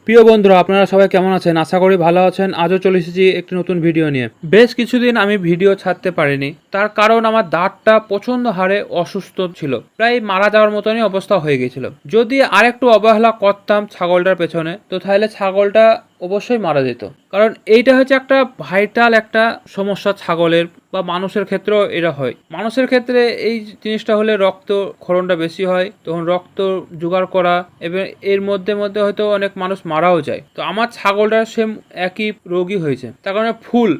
প্রিয় বন্ধুরা, আপনারা সবাই কেমন আছেন? আশা করি ভালো আছেন। আজও চলে এসেছি একটি নতুন ভিডিও নিয়ে। বেশ কিছুদিন আমি ভিডিও ছাড়তে পারিনি, তার কারণ আমার দাঁতটা প্রচন্ড হারে অসুস্থ ছিল, প্রায় মারা যাওয়ার মতনই অবস্থা হয়ে গেছিল। যদি আরেকটু অবহেলা করতাম ছাগলটার পেছনে, তো তাহলে ছাগলটা অবশ্যই মারা যেত। কারণ এইটা হচ্ছে একটা ভাইটাল একটা সমস্যা ছাগলের বা মানুষের ক্ষেত্রেও এটা হয়। মানুষের ক্ষেত্রে এই জিনিসটা হলে রক্ত ক্ষরণটা বেশি হয়, তখন রক্ত জোগাড় করা এবং এর মধ্যে মধ্যে হয়তো অনেক মানুষ মারাও যায়। তো আমার ছাগলটা সেম একই রোগী হয়েছে। তার কারণে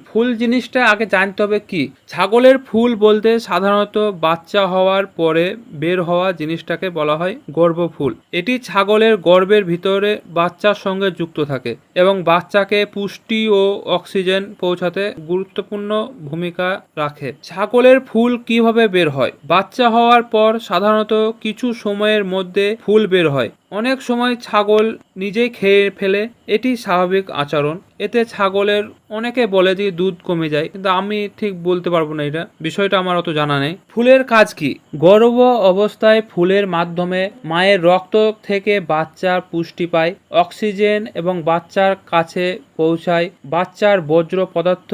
ফুল জিনিসটা আগে জানতে হবে কি। ছাগলের ফুল বলতে সাধারণত বাচ্চা হওয়ার পরে বের হওয়া জিনিসটাকে বলা হয় গর্ভফুল। এটি ছাগলের গর্ভের ভিতরে বাচ্চার সঙ্গে যুক্ত থাকে এবং বাচ্চাকে পুষ্টি ও অক্সিজেন পৌঁছাতে গুরুত্বপূর্ণ ভূমিকা রাখে। ছাগলের ফুল কিভাবে বের হয়? বাচ্চা হওয়ার পর সাধারণত কিছু সময়ের মধ্যে ফুল বের হয়। অনেক সময় ছাগল নিজেই খেয়ে ফেলে, এটি স্বাভাবিক আচরণ। এতে ছাগলের অনেকে বলে যে দুধ কমে যায়, কিন্তু আমি ঠিক বলতে পারবো না, এটা বিষয়টা আমার অত জানা নেই। ফুলের কাজ কি? গর্ভ অবস্থায় ফুলের মাধ্যমে মায়ের রক্ত থেকে বাচ্চার পুষ্টি পায়, অক্সিজেন এবং বাচ্চার কাছে পৌঁছায়। বাচ্চার বজ্র পদার্থ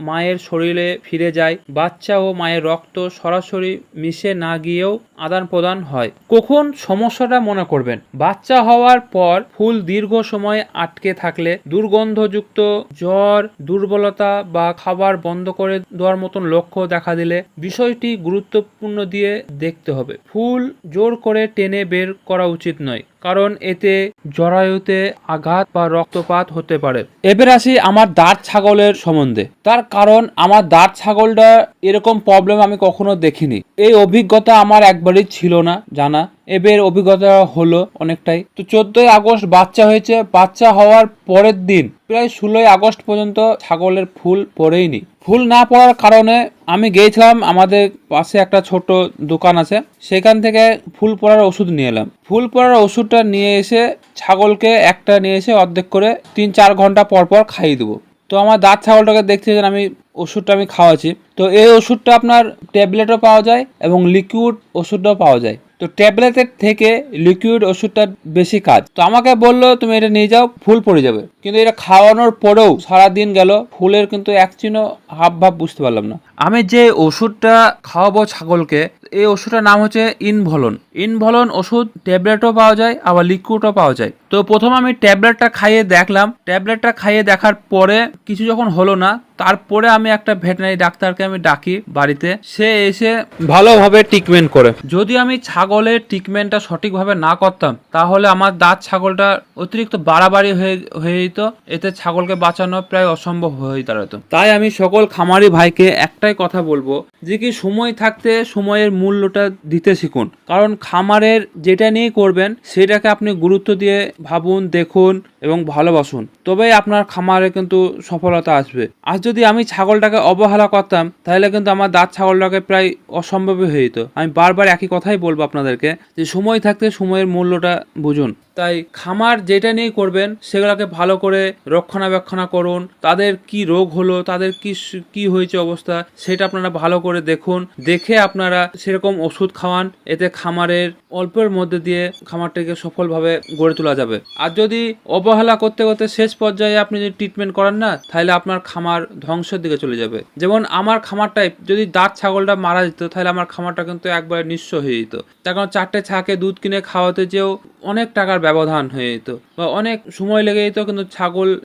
মায়ের শরীরে ফিরে যায়। বাচ্চা ও মায়ের রক্ত সরাসরি মিশে না গিয়েও আদান প্রদান হয়। কখন সমস্যাটা মনে করবেন? বাচ্চা হওয়ার পর ফুল দীর্ঘ সময় আটকে থাকলে, দুর্গন্ধযুক্ত, জ্বর, দুর্বলতা বা খাবার বন্ধ করে দেওয়ার মতন লক্ষ্য দেখা দিলে বিষয়টি গুরুত্বপূর্ণ দিয়ে দেখতে হবে। ফুল জোর করে টেনে বের করা উচিত নয়, কারণ এতে জরায়ুতে আঘাত বা রক্তপাত হতে পারে। এবার আসি আমার দাঁত ছাগলের সম্বন্ধে। তার কারণ আমার দাঁত ছাগলটা এরকম প্রবলেম আমি কখনো দেখিনি। এই অভিজ্ঞতা আমার একবারই ছিল না জানা, এবার অভিজ্ঞতা হলো অনেকটাই। তো 14ই আগস্ট বাচ্চা হয়েছে। বাচ্চা হওয়ার পরের দিন প্রায় 16ই আগস্ট পর্যন্ত ছাগলের ফুল পড়েইনি। ফুল না পড়ার কারণে আমি গিয়েছিলাম, আমাদের পাশে একটা ছোট দোকান আছে, সেখান থেকে ফুল পড়ার ওষুধ নিয়ে এলাম। ফুল পড়ার ওষুধটা নিয়ে এসে ছাগলকে একটা নিয়ে এসে অর্ধেক করে 3-4 ঘন্টা পর পর খাইয়ে দেবো। তো আমার দাঁত ছাগলটাকে দেখতে যে আমি ওষুধটা আমি খাওয়াচ্ছি। তো এই ওষুধটা আপনার ট্যাবলেটও পাওয়া যায় এবং লিকুইড ওষুধটাও পাওয়া যায়। তো ট্যাবলেটের থেকে লিকুইড ওষুধটা বেশি কাজ। তো আমাকে বললো তুমি এটা নিয়ে যাও, ফুল পড়ে যাবে। কিন্তু এটা খাওয়ানোর পরেও সারাদিন গেল, ফুলের কিন্তু এক চিহ্ন হাব ভাব বুঝতে পারলাম না। আমি যে ওষুধটা খাওয়াবো ছাগলকে, এই ওষুধটার নাম হচ্ছে ইনভলন ওষুধ। ট্যাবলেটও পাওয়া যায়, আবার লিকুইডও পাওয়া যায়। তো প্রথম আমি ট্যাবলেটটা খাইয়ে দেখলাম। ট্যাবলেটটা খাইয়ে দেখার পরে কিছু যখন হলো না, তারপরে আমি একটা ভেটেরিনারি ডাক্তারকে আমি ডাকি বাড়িতে, সে এসে ভালোভাবে ট্রিটমেন্ট করে। যদি আমি ছাগলের ট্রিটমেন্টটা সঠিকভাবে না করতাম, তাহলে আমার দাঁত ছাগলটা অতিরিক্ত বাড়াবাড়ি হয়ে যেত। এতে ছাগলকে বাঁচানো প্রায় অসম্ভব হয়ে দাঁড়াতো। তাই আমি সকল খামারি ভাইকে একটাই কথা বলবো, যে কি সময় থাকতে সময়ের মূল্যটা দিতে শিখুন। কারণ খামারের যেটা নিয়ে করবেন সেটাকে আপনি গুরুত্ব দিয়ে ভাবুন, দেখুন এবং ভালোবাসুন, তবেই আপনার খামারে কিন্তু সফলতা আসবে। আর যদি আমি ছাগলটাকে অবহেলা করতাম, তাহলে কিন্তু আমার দাঁত ছাগলটাকে প্রায় অসম্ভবই হয়ে যেত। আমি বারবার একই কথাই বলবো আপনাদেরকে, যে সময় থাকতে সময়ের মূল্যটা বুঝুন। তাই খামার যেটা নিয়ে করবেন সেগুলোকে ভালো করে রক্ষণাবেক্ষণ করুন। তাদের কি রোগ হলো, তাদের কি হয়েছে অবস্থা, সেটা আপনারা ভালো করে দেখুন। দেখে আপনারা সেরকম ওষুধ খাওয়ান। এতে খামারের অল্পের মধ্যে দিয়ে খামারটাকে সফলভাবে গড়ে তোলা যাবে। আর যদি অবহেলা করতে করতে শেষ পর্যায়ে আপনি যদি ট্রিটমেন্ট করেন না, তাহলে আপনার খামার ধ্বংসের দিকে চলে যাবে। যেমন আমার খামারটায় যদি দাঁত ছাগলটা মারা যেত, তাহলে আমার খামারটা কিন্তু একবারে নিঃস্ব হয়ে যেত। তার কারণ 4টে ছাকে দুধ কিনে খাওয়াতে যেও অনেক টাকার ব্যবধান হয়ে যেত বা অনেক সময় লেগে যেত, কিন্তু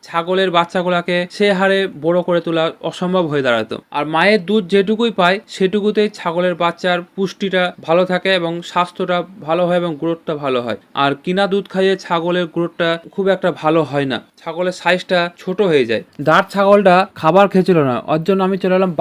ছাগলের বাচ্চাগুলাকে সে হারে বড় করে তোলা অসম্ভব হয়ে দাঁড়াতো। আর মায়ের দুধ যেটুকুই পায় সেটুকুতেই ছাগলের বাচ্চার পুষ্টিটা ভালো থাকে এবং স্বাস্থ্যটা ভালো হয় এবং গ্রোথটা ভালো হয়। আর কিনা দুধ খাইয়ে ছাগলের গ্রোথটা খুব একটা ভালো হয় না, ছাগলের সাইজটা ছোট হয়ে যায়। দাঁত ছাগলটা খাবার খেয়েছিল না, ওর জন্য আমি চলে এলাম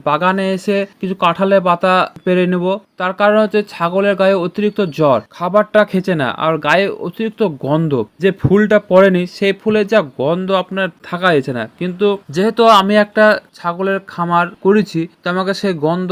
বাগানে এসে কিছু কাঁঠালের পাতা পেরে নেব। তার কারণ হচ্ছে ছাগলের গায়ে অতিরিক্ত জ্বর, খাবারটা খেছে না, আর গায়ে অতিরিক্ত গন্ধ। যে ফুলটা পড়েনি সেই ফুলের যা গন্ধ আপনার থাকা যাচ্ছে না। কিন্তু যেহেতু আমি একটা ছাগলের খামার করেছি, তো আমাকে সেই গন্ধ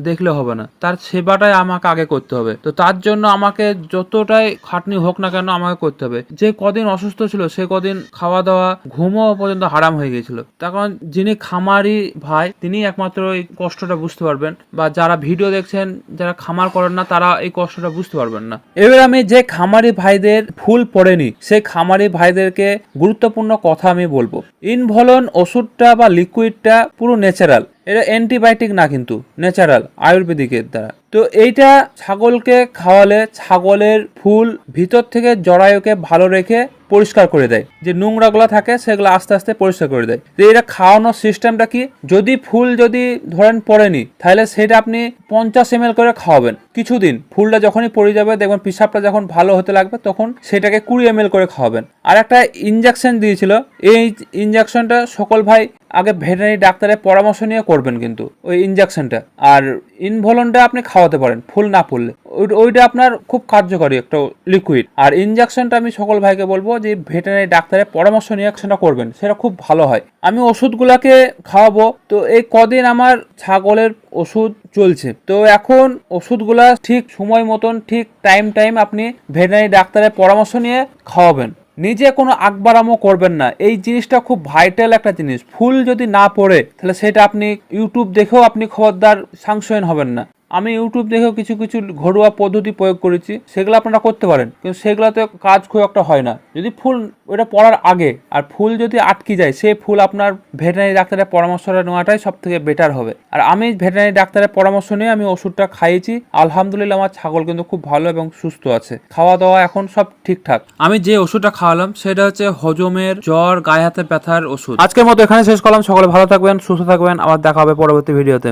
দেখলে হবে না, তার সেবাটাই আমাকে আগে করতে হবে। তো তার জন্য আমাকে যতটাই খাটনি হোক না কেন আমাকে করতে হবে। যে কদিন অসুস্থ ছিল সে কদিন খাওয়া দাওয়া ঘুমও পর্যন্ত হারাম হয়ে গেছিল। তার কারণ যিনি খামারি ভাই তিনি একমাত্র এই কষ্টটা বুঝতে পারবেন, বা যারা ভিডিও দেখছেন যারা খামার করেন না তারা এই কষ্টটা বুঝতে পারবেন না। এবার আমি যে খামারি ভাই ভাইদের ফুল পড়েনি সেই খামারি ভাইদেরকে গুরুত্বপূর্ণ কথা আমি বলবো। ইনভলন ওষুধটা বা লিকুইডটা পুরো ন্যাচারাল, এটা অ্যান্টিবায়োটিক না, কিন্তু ন্যাচারাল আয়ুর্বেদিকের দ্বারা। তো এইটা ছাগলকে খাওয়ালে ছাগলের ফুল ভিতর থেকে জরায়ুকে ভালো রেখে পরিষ্কার করে দেয়, যে নোংরাগুলো থাকে সেগুলো আস্তে আস্তে পরিষ্কার করে দেয়। তো এটা খাওয়ানোর সিস্টেমটা কি, যদি ফুল যদি ধরেন পড়েনি তাহলে সেটা আপনি 50 ml করে খাওয়াবেন কিছুদিন। ফুলটা যখনই পড়ে যাবে দেখবেন পিসাবটা যখন ভালো হতে লাগবে তখন সেটাকে 20 ml করে খাওয়াবেন। আর একটা ইনজেকশন দিয়েছিল, এই ইনজেকশনটা সকল ভাই আগে ভেটেরিনারি ডাক্তারের পরামর্শ নিয়ে করবেন কিন্তু ওই ইনজেকশনটা। আর ইনভলনটা আপনি খাওয়াতে পারেন ফুল না পড়লে, ওইটা আপনার খুব কার্যকরী একটা লিকুইড। আর ইনজেকশনটা আমি সকল ভাইকে বলবো যে ভেটেরিনারি ডাক্তারের পরামর্শ নিয়ে সেটা করবেন, সেটা খুব ভালো হয়। আমি ওষুধগুলাকে খাওয়াবো, তো এই কদিন আমার ছাগলের ওষুধ চলছে। তো এখন ওষুধগুলা ঠিক সময় মতন ঠিক টাইম আপনি ভেটেরিনারি ডাক্তারের পরামর্শ নিয়ে খাওয়াবেন। নিজে কোনো আকবারামও করবেন না, এই জিনিসটা খুব ভাইটাল একটা জিনিস। ফুল যদি না পড়ে তাহলে সেটা আপনি ইউটিউব দেখেও আপনি খবরদার সাংশয়ন হবেন না। আমি ইউটিউব দেখেও কিছু ঘরোয়া পদ্ধতি প্রয়োগ করেছি, সেগুলো আপনারা করতে পারেন, কিন্তু সেগুলোতে কাজ খুব একটা হয় না যদি ফুল ওটা পড়ার আগে। আর ফুল যদি আটকে যায় সেই ফুল আপনার ভেটেরিনারি ডাক্তারের পরামর্শটা নেওয়াটাই সব থেকে বেটার হবে। আর আমি ভেটেরিনারি ডাক্তারের পরামর্শ নিয়ে আমি ওষুধটা খাইয়েছি, আলহামদুলিল্লাহ আমার ছাগল কিন্তু খুব ভালো এবং সুস্থ আছে, খাওয়া দাওয়া এখন সব ঠিকঠাক। আমি যে ওষুধটা খাওয়ালাম সেটা হচ্ছে হজমের, জ্বর, গায়ে হাতে ব্যথার ওষুধ। আজকের মতো এখানে শেষ করলাম। সকলে ভালো থাকবেন, সুস্থ থাকবেন, আবার দেখা হবে পরবর্তী ভিডিওতে।